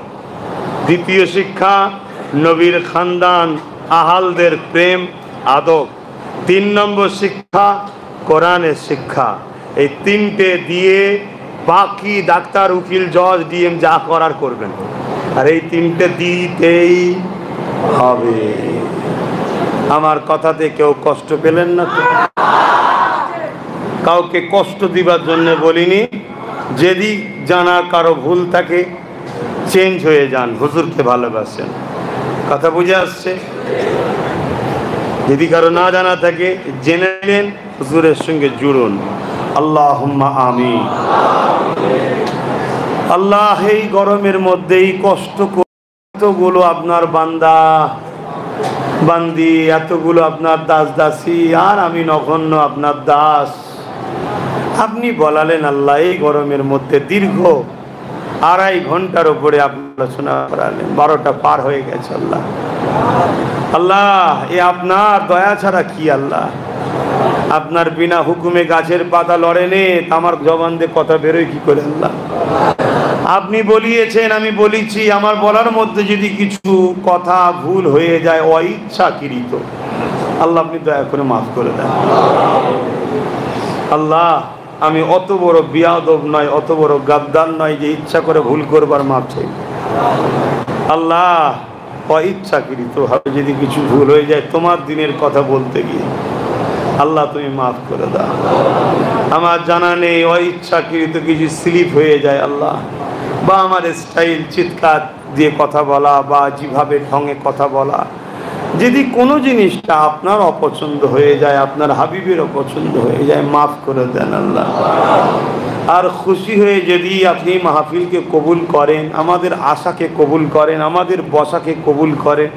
দ্বিতীয় শিক্ষা নবীর খানদান আহালদের প্রেম আদব। 3 নম্বর শিক্ষা কোরআনের শিক্ষা। এই 3টে দিয়ে বাকি ডাক্তার, উকিল, জজ, ডিএম যা করার করবেন। আর এই 3টে দিতেই হবে। আমার কথাতে কেউ কষ্ট পেলেন না তো? কাউকে কষ্ট দিবার জন্য বলিনি। যদি জানা কারো ভুল থাকে চেঞ্জ হয়ে যান, হুজুরকে ভালোবাসেন। কথা বুঝে আসছে? যদি কারো না জানা থাকে জেনে নেন, হুজুরের সঙ্গে জুড়ুন। আল্লাহুম্মা আমিন। আল্লাহ, এই গরমের মধ্যেই কষ্ট কতগুলো আপনার বান্দা বান্দি, এতগুলো আপনার দাস দাসী, আর আমি নগণ্য আপনার দাস। আপনি বলালেন আল্লাহ, এই গরমের মধ্যে দীর্ঘ 2.5 ঘন্টার উপরে আলোচনা করালেন। 12টা পার হয়ে গেছে। আল্লাহ আল্লাহ, এ আপনার দয়া ছাড়া কি আল্লাহ? আপনার বিনা হুকুমে গাছের পাতা লড়ে নে, আমার জবান দিয়ে কথা বেরোয় কি করে আল্লাহ? আপনি বলিয়েছেন, আমি বলেছি, আমার বলার মধ্যে যদি কিছু কথা ভুল হয়ে যায় অইচ্ছাকৃত, আল্লাহ আপনি দয়া করে মাফ করে দেন। আল্লাহ, আমি অত বড় বিয়াদব নয়, অত বড় গাদ্দার নয় যে ইচ্ছা করে ভুল করবার মাফ চাই। আল্লাহ, অইচ্ছাকৃত ভাবে যদি কিছু ভুল হয়ে যায় তোমার দিনের কথা বলতে গিয়ে, আল্লাহ তুমি মাফ করে দাও। আমার জানা নেই অইচ্ছাকৃত কিছু স্লিপ হয়ে যায় আল্লাহ, বা আমার স্টাইল চিৎকার দিয়ে কথা বলা বা যেভাবে ঢঙে কথা বলা, যদি কোনো জিনিসটা আপনার অপছন্দ হয়ে যায়, আপনার হাবিবের অপছন্দ হয়ে যায়, মাফ করে দেন আল্লাহ। আর খুশি হয়ে যদি আপনি মাহফিলকে কবুল করেন, আমাদের আশাকে কবুল করেন, আমাদের বসাকে কবুল করেন,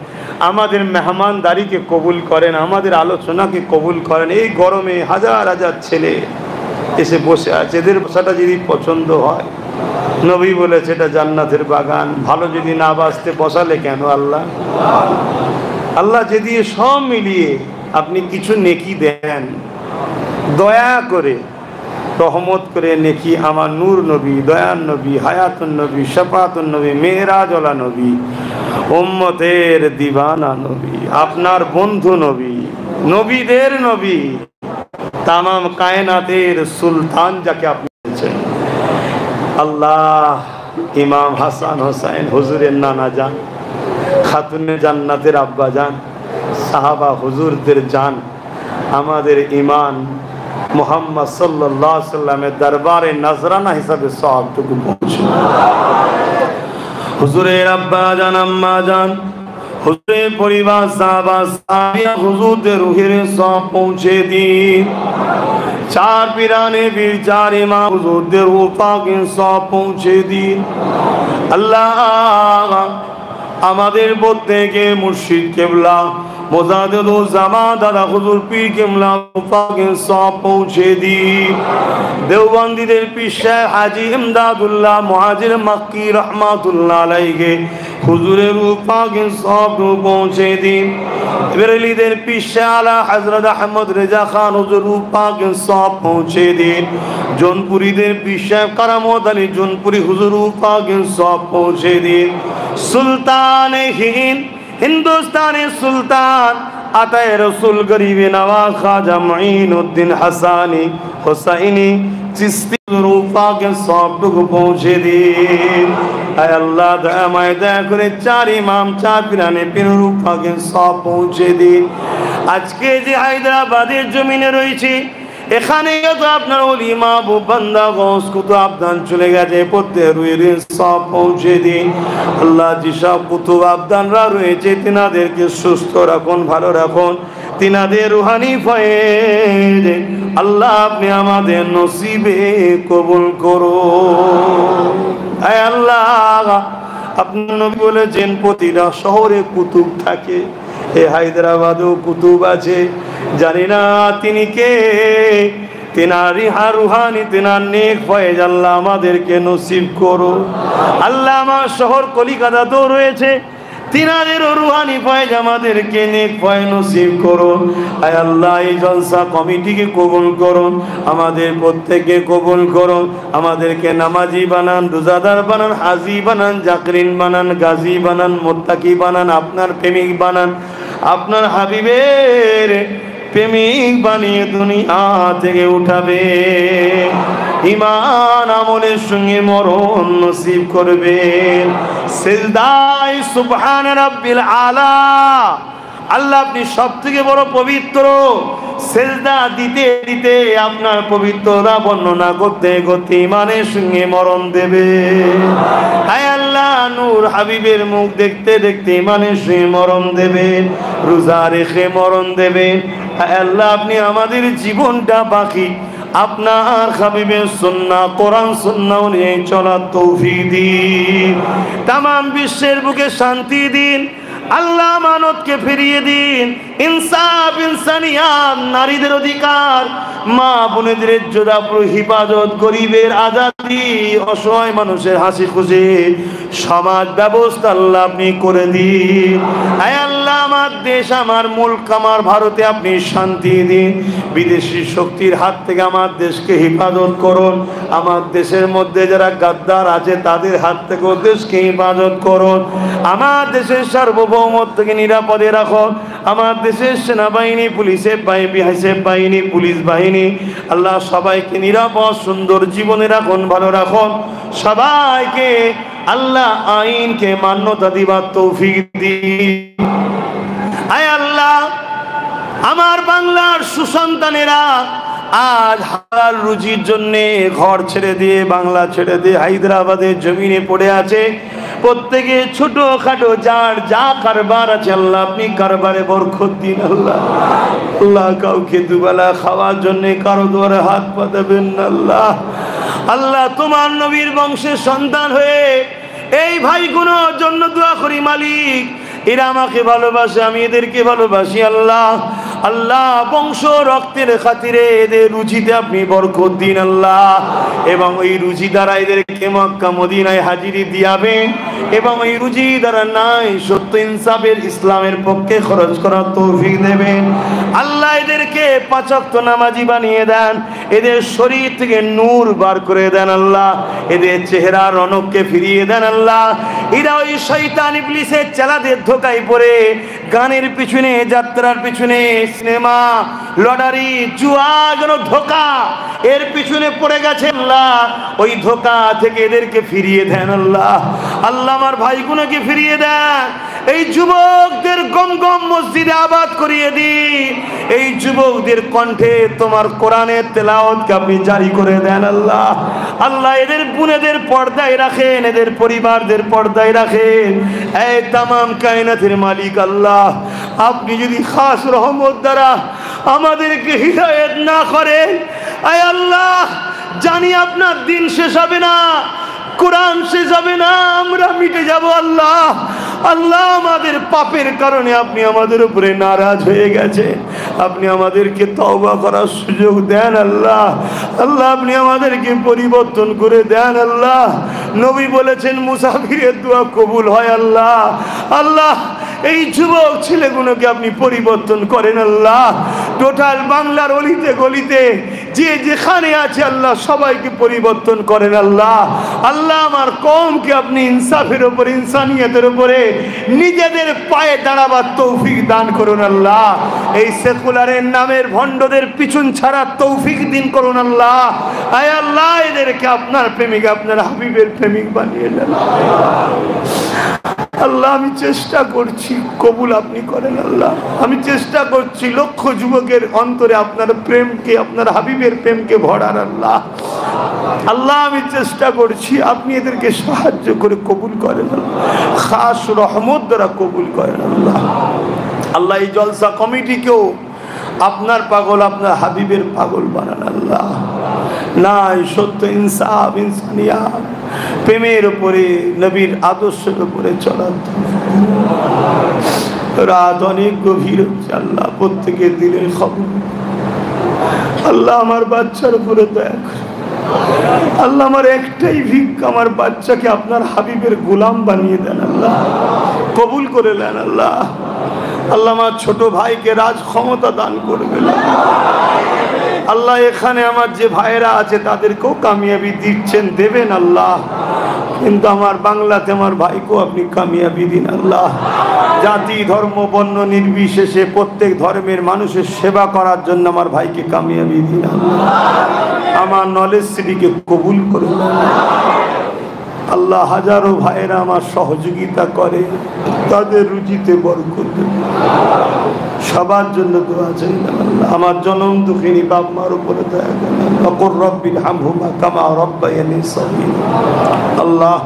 আমাদের মেহমানদারিকে কবুল করেন, আমাদের আলোচনাকে কবুল করেন। এই গরমে হাজার হাজার ছেলে এসে বসে আছে, এদের বসাটা যদি পছন্দ হয়, নবী বলেছে এটা জান্নাতের বাগান, ভালো যদি না বাসতে বসালে কেন আল্লাহ? আল্লাহ যদি সব মিলিয়ে আপনি কিছু নেকি দেন, দয়া করে রহমত করে নেকি আমার নূর নবী, দয়ার নবী, হায়াতুন নবী, শাফাতুন নবী, মেরাজওয়ালা নবী, উম্মতের দিবানা নবী, আপনার বন্ধু নবী, নবীদের নবী, তামাম কায়নাতের সুলতান যাকে আপনি বলছেন, আল্লাহ ইমাম হাসান হোসেন হুজুরের নানা যান খাতুনে জান্নাতের আব্বা জান, সাহাবা হুজুরদের জান, আমাদের ইমান মুহাম্মদ সাল্লাল্লাহু আলাইহি সাল্লামের দরবারে নজরানা হিসাবে সওয়াবটুকু পৌঁছে। হুজুরের আব্বা জান, আম্মা জান, হুজুরের পরিবার, সাহাবা সাহাবিয়া, হুজুরদের রুহের সওয়াব পৌঁছে দিন। চার পীরানে বীর, চার ইমাম, হুজুরদের রূহ পাকের সওয়াব পৌঁছে দিন। আল্লাহ আমাদের প্রত্যেকে মুর্শিদ কেবলা মোজাদ্দেদুল জামান দাদা হুজুর পীর কেবলা পাকের সওয়াব পৌঁছে দিন। দেওবন্দীদের পীর সাহেব হাজী ইমদাদুল্লাহ মুহাজির মক্কি রহমাতুল্লাহ আলাইহি হুজুরের রূহ পাকের সওয়াব পৌঁছে দিন। বেরেলিদের পীর সাহেব আলা হযরত আহমদ রেজা খান হুজুর রূহ পাকের সওয়াব পৌঁছে দিন। জৌনপুরীদের পীর সাহেব কারামত আলী জৌনপুরী হুজুর রূহ পাকের সওয়াব পৌঁছে দিন। সুলতানে হিন্দ, হিন্দুস্তানের সুলতান আতায়ে রসুল গরিবে নওয়াজ খাজা মুঈনুদ্দিন হাসানি হোসাইনি চিশতি রূহ পাকের সওয়াবটুকু পৌঁছে দিন। আয় আল্লাহ দয়াময় দয়া করে চার ইমাম, চার পীরানে পীর রূহ পাকের সওয়াব পৌঁছে দিন। আজকে যে হায়দ্রাবাদের জমিনে রয়েছে, এখানে তো আপনার ওলি মাহবুব বান্দা গৌস কুতুব আবদান চলে গেছে, প্রত্যেক রুহের সওয়াব পৌঁছে দিন। আল্লাহ যেসব কুতুব আবদানরা রয়েছে তিনাদেরকে সুস্থ রাখুন, ভালো রাখুন, তিনাদের রুহানি ফয়েজ আল্লাহ আপনি আমাদের নসিবে কবুল করুন। আয় আল্লাহ আপনার নবী বলেছেন প্রতিটা শহরে কুতুব থাকে, এ হায়দ্রাবাদেও কুতুব আছে। জানি না তিনি কে, তেনার রুহানি তেনার নেক ফয়েজ আল্লাহ আমাদেরকে নসিব করো। আল্লাহ আমার শহর কলিকাতাতেও রয়েছে, তিনাদের রুহানি ফয়েজ আমাদেরকে নেক ফয়েজ নসিব করো। আয় আল্লাহ এই জলসা কমিটিকে কবুল করুন, আমাদের প্রত্যেককে কবুল করুন, আমাদেরকে নামাজি বানান, রোজাদার বানান, হাজি বানান, জাকরিন বানান, গাজী বানান, মুত্তাকি বানান, আপনার প্রেমিক বানান, আপনার হাবিবের প্রেমিক বানিয়ে দুনিয়া থেকে উঠাবে, ঈমান আমলের সঙ্গে মরণ নসিব করবেন। সিজদায়ে সুবহান রাব্বিল আলা। আল্লাহ আপনি সবথেকে বড় পবিত্র। সিজদা দিতে দিতে আপনার পবিত্রতা বর্ণনা করতে করতে ঈমানের সঙ্গে মরণ দেবে। হায় আল্লাহ নূর হাবিবের মুখ দেখতে দেখতে ঈমানের সঙ্গে মরণ দেবেন, রোজা রেখে মরণ দেবেন। হায় আল্লাহ আপনি আমাদের জীবনটা বাকি আপনার হাবিবের সুন্নাহ কোরআন সুন্নাহ নিয়ে চলার তৌফিক দিন। তামাম বিশ্বের বুকে শান্তি দিন। আল্লাহ মানবকে ফিরিয়ে দিন। ইনসাফ, ইনসানিয়াত, নারীদের অধিকার, মা বোনেদের ইজ্জত আবরু হিফাজত, গরিবের আজাদি, অসহায় মানুষের হাসি খুশি সমাজ ব্যবস্থা আল্লাহ আপনি করে দিন। আয় আল্লাহ আমার দেশ, আমার মুলক, আমার ভারতে আপনি শান্তি দিন। বিদেশি শক্তির হাত থেকে আমার দেশকে হেফাজত করুন। আমার দেশের মধ্যে যারা গাদ্দার আছে তাদের হাত থেকেও দেশকে হেফাজত করুন। আমার দেশের সার্বভৌমত্বকে নিরাপদে রাখুন। আমার দেশের সেনাবাহিনী, পুলিশের বাহিনী, পুলিশ বাহিনী আল্লাহ সবাইকে নিরাপদ সুন্দর জীবনে রাখুন, ভালো রাখুন। সবাইকে আল্লাহ আইনকে মান্যতা দিবার তৌফিক দিন। আয় আল্লাহ আমার বাংলার সুসন্তানেরা আজ হালাল রুজির জন্যে ঘর ছেড়ে দিয়ে, বাংলা ছেড়ে দিয়ে হায়দ্রাবাদের জমিনে পড়ে আছে। প্রত্যেকে ছোট খাটো যার যা কারবার আছে আল্লাহ আপনি কারবারে বরকত দিন। আল্লাহ আল্লাহ কাউকে দুবেলা খাওয়ার জন্য কারো দুয়ারে হাত পাতাবেন না। আল্লাহ আল্লাহ তোমার নবীর বংশের সন্তান হয়ে এই ভাইগুলোর জন্য দোয়া করি মালিক, এরা আমাকে ভালোবাসে, আমি এদেরকে ভালোবাসি। আল্লাহ আল্লাহ বংশ রক্তের খাতিরে এদের রুচিতে আপনি বরকত দিন আল্লাহ, এবং ওই রুচি দ্বারা এদেরকে মক্কা মদিনায় হাজিরি দিয়াবেন, এবং ওই রুচি দ্বারা নাই সত্য ইনসাফের ইসলামের পক্ষে খরচ করার তৌফিক দেবেন আল্লাহ। এদেরকে পাঁচ ওয়াক্ত নামাজি বানিয়ে দেন, এদের শরীর থেকে নূর বার করে দেন আল্লাহ, এদের চেহারা রনককে ফিরিয়ে দেন আল্লাহ। এরা ওই শয়তান ইবলিসের চেলাদের ধোকায় পড়ে গানের পিছনে, যাত্রার পিছনে, সিনেমা, লটারি, জুয়া, যেন ধোকা এর পিছনে পড়ে গেছে আল্লাহ। ওই ধোকা থেকে এদেরকে ফিরিয়ে দেন আল্লাহ। আল্লাহ আমার ভাইগুলোকে ফিরিয়ে দেন, এই যুবকদের গম গম মসজিদে আবাদ করিয়ে দিন। এই যুবকদের কণ্ঠে তোমার কোরআনের তেলাওয়াতকে আপনি জারি করে দেন আল্লাহ। আল্লাহ এদের বুনেদের পর্দায় রাখেন, এদের পরিবারদের পর্দায় রাখেন। এই তামাম কায়নাতের মালিক আল্লাহ, আপনি যদি খাস রহমত দ্বারা আমাদেরকে হিদায়াত না করেন, আয় আল্লাহ জানি আপনার দিন শেষ হবে না, কোরআন শেষ হবে না, আমরা মিটে যাব আল্লাহ। আল্লাহ আমাদের পাপের কারণে আপনি আমাদের উপরে নারাজ হয়ে গেছে, আপনি আমাদেরকে তওবা করার সুযোগ দেন আল্লাহ। আল্লাহ আপনি আমাদেরকে পরিবর্তন করে দেন আল্লাহ। নবী বলেছেন মুসাফিরের দোয়া কবুল হয় আল্লাহ। আল্লাহ এই যুবক ছেলেগুলোকে আপনি পরিবর্তন করেন আল্লাহ। টোটাল বাংলার অলিতে গলিতে যে যেখানে আছে আল্লাহ সবাইকে পরিবর্তন করেন আল্লাহ। আল্লাহ আমার কওমকে আপনি ইনসাফের উপরে, ইনসানিয়তের উপরে নিজেদের পায়ে দাঁড়াবার তৌফিক দান করুন আল্লাহ। এই সেকুলারের নামের ভণ্ডদের পিছন ছাড়ার তৌফিক দিন করুন আল্লাহ। আয় আল্লাহ এদেরকে আপনার প্রেমিক, আপনার হাবিবের প্রেমিক বানিয়ে দেন আল্লাহ। আমি চেষ্টা করছি, কবুল আপনি করেন আল্লাহ। আমি চেষ্টা করছি লক্ষ যুবকের অন্তরে আপনার প্রেমকে, আপনার হাবিবের প্রেমকে ভরার আল্লাহ। আল্লাহ আমি চেষ্টা করছি, আপনি এদেরকে সাহায্য করে কবুল করেন আল্লাহ, খাস রহমত দ্বারা কবুল করেন আল্লাহ। আল্লাহ এই জলসা কমিটিকেও আপনার পাগল, আপনার হাবিবের পাগল বানান আল্লাহ। নাই সত্য, ইনসাফ, ইনসানিয়াত, প্রেমের উপরে, নবীর আদর্শের উপরে চলার। রাত অনেক গভীর হচ্ছে আল্লাহ, প্রত্যেকের দিনের খবর আল্লাহ। আমার বাচ্চার উপরে দয়া করে আল্লাহ। আমার একটাই ভিক্ষা, আমার বাচ্চাকে আপনার হাবিবের গোলাম বানিয়ে দেন আল্লাহ, কবুল করে নেন আল্লাহ। আল্লাহ আমার ছোট ভাইকে রাজ ক্ষমতা দান করবেন আল্লাহ। এখানে আমার যে ভাইয়েরা আছে তাদেরকেও কামিয়াবি দিচ্ছেন, দেবেন আল্লাহ। কিন্তু আমার বাংলাতে আমার ভাইকেও আপনি কামিয়াবি দিন আল্লাহ। জাতি ধর্ম বর্ণ নির্বিশেষে প্রত্যেক ধর্মের মানুষের সেবা করার জন্য আমার ভাইকে কামিয়াবি দিন আল্লাহ। আমার নলেজ সিটিকে কবুল করুন আল্লাহ। হাজারো ভাইয়েরা আমার সহযোগিতা করে, তাদের রুজিতে বরকত দেন। সবার জন্য দোয়া চাই আল্লাহ। আমার জনম দুঃখিনী বাপ মার উপরে দয়া করেন আল্লাহ। রব্বির হামহুমা কামা রব্বায়ানি সগীরা আল্লাহ।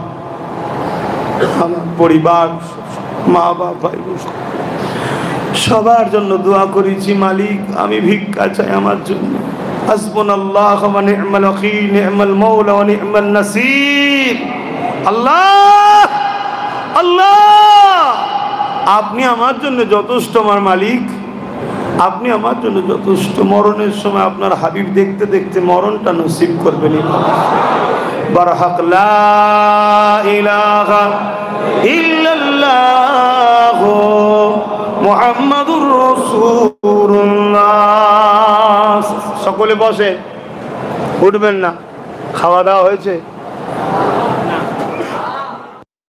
আমার পরিবার, মা বাপ, ভাই সবার জন্য দোয়া করেছি মালিক। আমি ভিক্ষা চাই আমার জন্য। হাসবুনাল্লাহু ওয়া নি'মাল ওয়াকিল, নি'মাল মাওলা ওয়া নি'মান নাসির। আল্লাহ আল্লাহ আপনি আমার জন্য যথেষ্ট আমার মালিক, আপনি আমার জন্য যথেষ্ট। মরণের সময় আপনার হাবিব দেখতে দেখতে মরণটা নসিব করবেন। বারহাক লা ইলাহা ইল্লাল্লাহ মুহাম্মাদুর রাসূলুল্লাহ। সকলে বসে, উঠবেন না, খাওয়া দাওয়া হয়েছে।